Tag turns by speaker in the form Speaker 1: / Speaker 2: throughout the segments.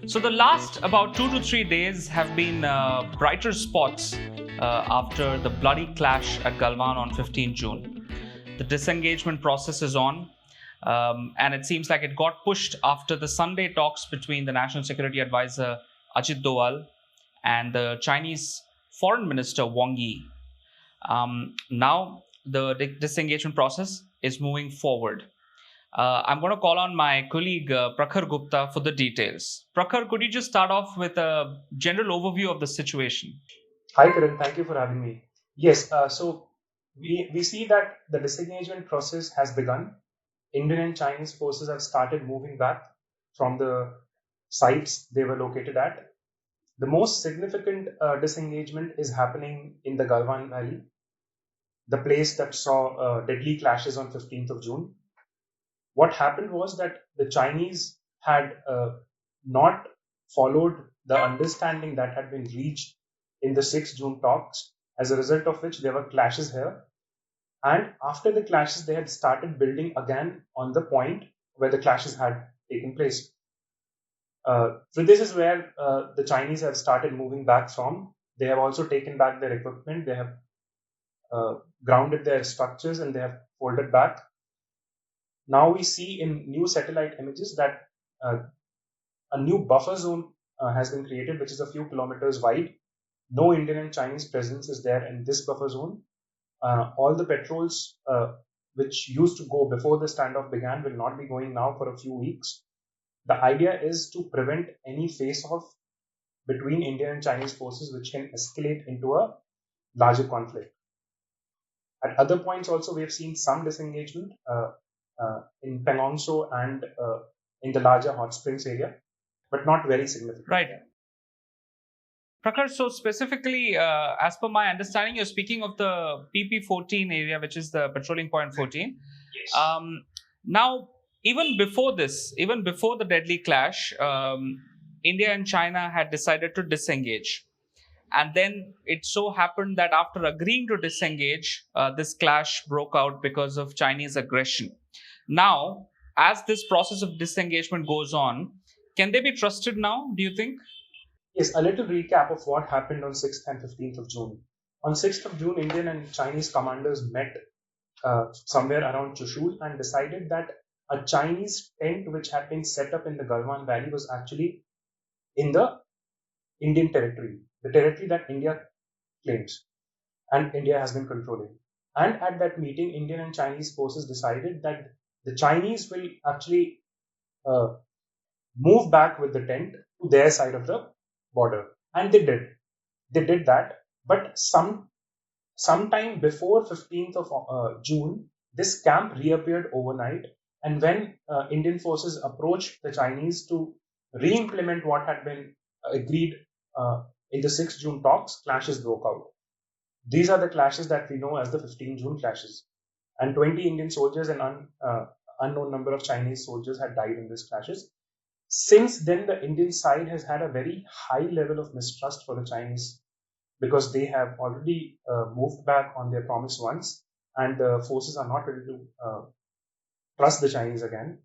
Speaker 1: So the last about 2 to 3 days have been brighter spots after the bloody clash at Galwan on 15 June. The disengagement process is on, and it seems like it got pushed after the Sunday talks between the National Security Advisor Ajit Doval and the Chinese Foreign Minister Wang Yi. Now the disengagement process is moving forward. I'm going to call on my colleague Prakhar Gupta for the details. Prakhar, could you just start off with a general overview of the situation?
Speaker 2: Hi, Karan. Thank you for having me. Yes, so we see that the disengagement process has begun. Indian and Chinese forces have started moving back from the sites they were located at. The most significant disengagement is happening in the Galwan Valley, the place that saw deadly clashes on 15th of June. What happened was that the Chinese had not followed the understanding that had been reached in the 6th June talks, as a result of which there were clashes here. And after the clashes, they had started building again on the point where the clashes had taken place. So this is where the Chinese have started moving back from. They have also taken back their equipment. They have grounded their structures and they have folded back. Now we see in new satellite images that uh, a new buffer zone has been created, which is a few kilometers wide. No Indian and Chinese presence is there in this buffer zone. All the patrols which used to go before the standoff began will not be going now for a few weeks. The idea is to prevent any face-off between Indian and Chinese forces, which can escalate into a larger conflict. At other points, also, we have seen some disengagement in Pengongso and in the larger hot springs area, but not very significant.
Speaker 1: Right. Prakhar, so specifically, as per my understanding, you're speaking of the PP14 area, which is the patrolling point 14.
Speaker 2: Yes.
Speaker 1: Now, even before this, even before the deadly clash, India and China had decided to disengage. And then it so happened that after agreeing to disengage, this clash broke out because of Chinese aggression. Now, as this process of disengagement goes on, can they be trusted now, do you think?
Speaker 2: Yes, a little recap of what happened on 6th and 15th of June. On 6th of June, Indian and Chinese commanders met somewhere around Chushul and decided that a Chinese tent which had been set up in the Galwan Valley was actually in the Indian territory, the territory that India claims and India has been controlling. And at that meeting, Indian and Chinese forces decided that the Chinese will actually uh, move back with the tent to their side of the border. And they did. They did that. But sometime before 15th of June, this camp reappeared overnight. And when Indian forces approached the Chinese to re-implement what had been agreed in the 6th June talks, clashes broke out. These are the clashes that we know as the 15 June clashes. And 20 Indian soldiers and unknown number of Chinese soldiers had died in these clashes. Since then, the Indian side has had a very high level of mistrust for the Chinese because they have already moved back on their promise once, and the forces are not ready to trust the Chinese again.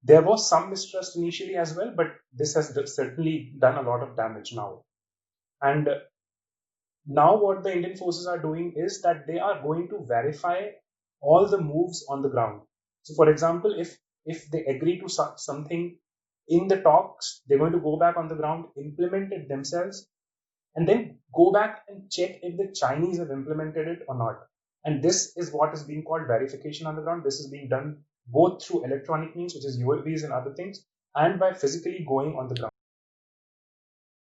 Speaker 2: There was some mistrust initially as well, but this has certainly done a lot of damage now. And now, what the Indian forces are doing is that they are going to verify all the moves on the ground. So, for example, if they agree to something in the talks, they're going to go back on the ground, implement it themselves, and then go back and check if the Chinese have implemented it or not. And this is what is being called verification on the ground. This is being done both through electronic means, which is UAVs and other things, and by physically going on the ground.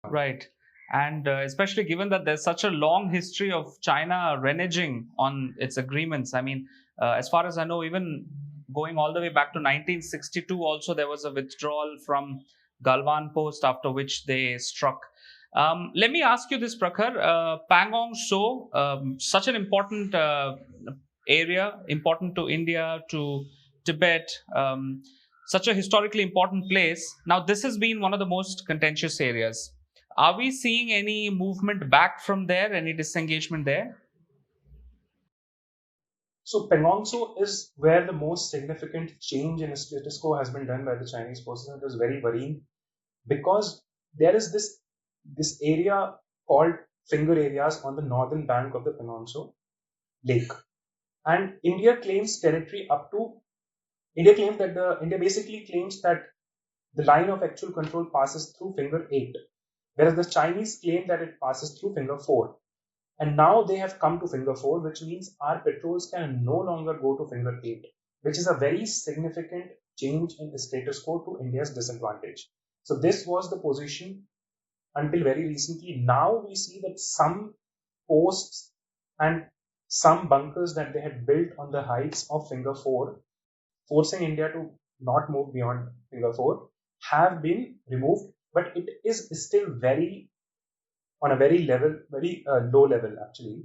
Speaker 1: Right. And especially given that there's such a long history of China reneging on its agreements. I mean, as far as I know, even going all the way back to 1962, also there was a withdrawal from Galwan Post, after which they struck. Let me ask you this, Prakhar. Pangong So, such an important area, important to India, to Tibet, such a historically important place. Now, this has been one of the most contentious areas. Are we seeing any movement back from there, any disengagement there?
Speaker 2: So Pangong Tso is where the most significant change in status quo has been done by the Chinese forces, and it was very worrying because there is this area called finger areas on the northern bank of the Pangong Tso lake, and India basically claims that the line of actual control passes through finger 8, whereas the Chinese claim that it passes through finger 4. And now they have come to finger 4, which means our patrols can no longer go to finger 8, which is a very significant change in the status quo to India's disadvantage. So this was the position until very recently. Now we see that some posts and some bunkers that they had built on the heights of finger 4, forcing India to not move beyond finger 4, have been removed, but it is still very on a very low level actually,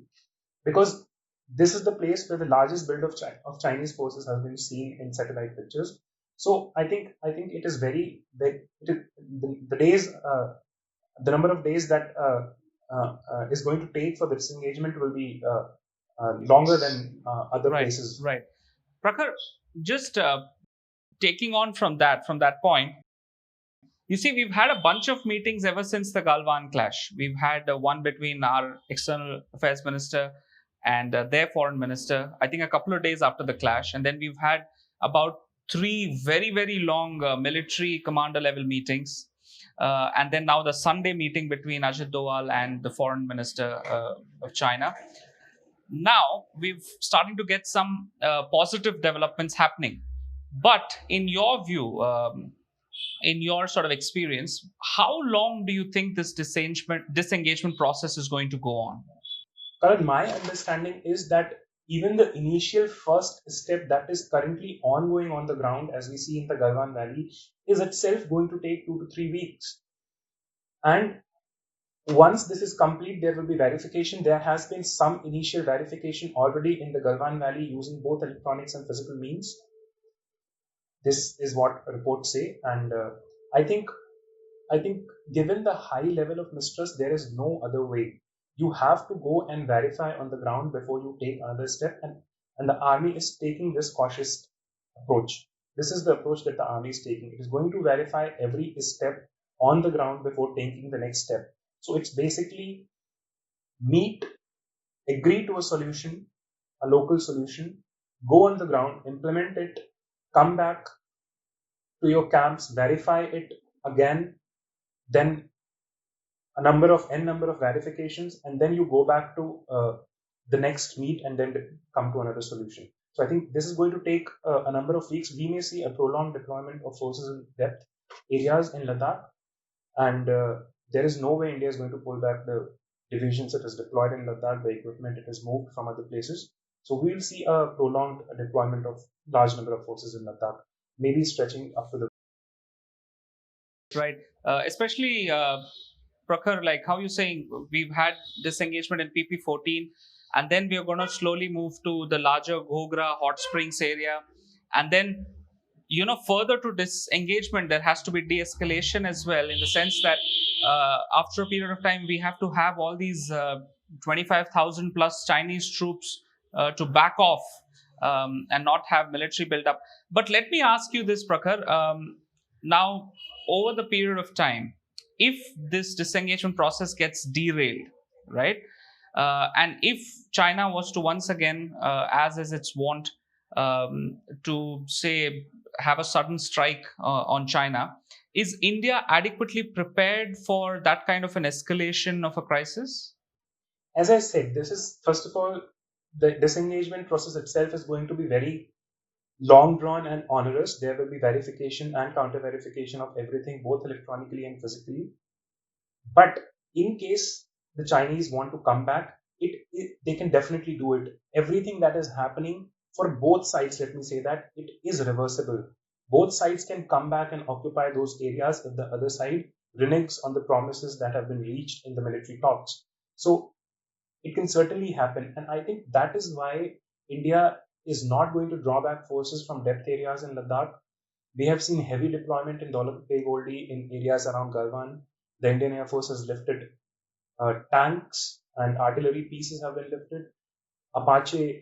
Speaker 2: because this is the place where the largest build of Chinese forces has been seen in satellite pictures. So I think it is very big. The days, the number of days that is going to take for the disengagement will be longer than other
Speaker 1: Right,
Speaker 2: places.
Speaker 1: right. Prakhar, just taking on from that point, you see, we've had a bunch of meetings ever since the Galwan clash. We've had one between our external affairs minister and their foreign minister, I think a couple of days after the clash. And then we've had about three very, very long military commander level meetings. And then now the Sunday meeting between Ajit Doval and the foreign minister of China. Now we've starting to get some positive developments happening. But in your view, in your sort of experience, how long do you think this disengagement process is going to go on?
Speaker 2: Karan, my understanding is that even the initial first step that is currently ongoing on the ground, as we see in the Galwan Valley, is itself going to take 2 to 3 weeks. And once this is complete, there will be verification. There has been some initial verification already in the Galwan Valley using both electronics and physical means. This is what reports say, and I think given the high level of mistrust, there is no other way. You have to go and verify on the ground before you take another step, and the army is taking this cautious approach. This is the approach that the army is taking. It is going to verify every step on the ground before taking the next step. So it's basically meet, agree to a solution, a local solution, go on the ground, implement it, come back to your camps, verify it again, then n number of verifications, and then you go back to the next meet and then come to another solution. So I think this is going to take a number of weeks. We may see a prolonged deployment of forces in depth areas in Ladakh, and there is no way India is going to pull back the divisions that is deployed in Ladakh, the equipment it has moved from other places. So we will see a prolonged deployment of large number of forces in Ladakh, maybe stretching up to the
Speaker 1: Right. Especially, Prakhar, like how you're saying, we've had disengagement in PP14, and then we're going to slowly move to the larger Gogra hot springs area. And then, further to disengagement, there has to be de escalation as well, in the sense that after a period of time, we have to have all these 25,000 plus Chinese troops to back off and not have military build up. But let me ask you this, Prakhar. Now, over the period of time, if this disengagement process gets derailed, right, and if China was to once again, as is its wont, to say have a sudden strike on China, is India adequately prepared for that kind of an escalation of a crisis?
Speaker 2: As I said, this is first of all, the disengagement process itself is going to be very long drawn and onerous. There will be verification and counter verification of everything, both electronically and physically. But in case the Chinese want to come back, they can definitely do it. Everything that is happening for both sides, let me say that, it is reversible. Both sides can come back and occupy those areas if the other side reneges on the promises that have been reached in the military talks. So it can certainly happen. And I think that is why India is not going to draw back forces from depth areas in Ladakh. We have seen heavy deployment in Daulat Beg Oldi in areas around Galwan. The Indian Air Force has lifted tanks and artillery pieces have been lifted. Apache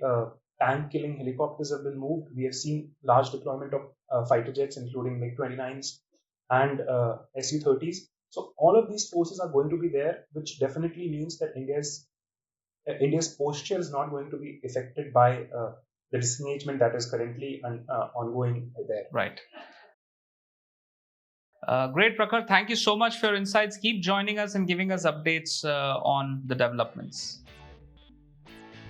Speaker 2: tank-killing helicopters have been moved. We have seen large deployment of fighter jets, including MiG-29s and Su-30s. So all of these forces are going to be there, which definitely means that India's posture is not going to be affected by the disengagement that is currently ongoing there.
Speaker 1: Right. Great, Prakhar. Thank you so much for your insights. Keep joining us and giving us updates on the developments.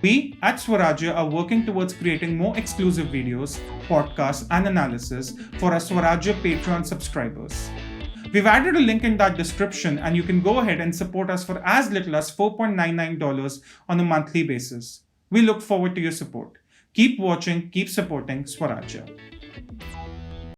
Speaker 3: We at Swarajya are working towards creating more exclusive videos, podcasts, and analysis for our Swarajya Patreon subscribers. We've added a link in that description, and you can go ahead and support us for as little as $4.99 on a monthly basis. We look forward to your support. Keep watching, keep supporting Swarajya.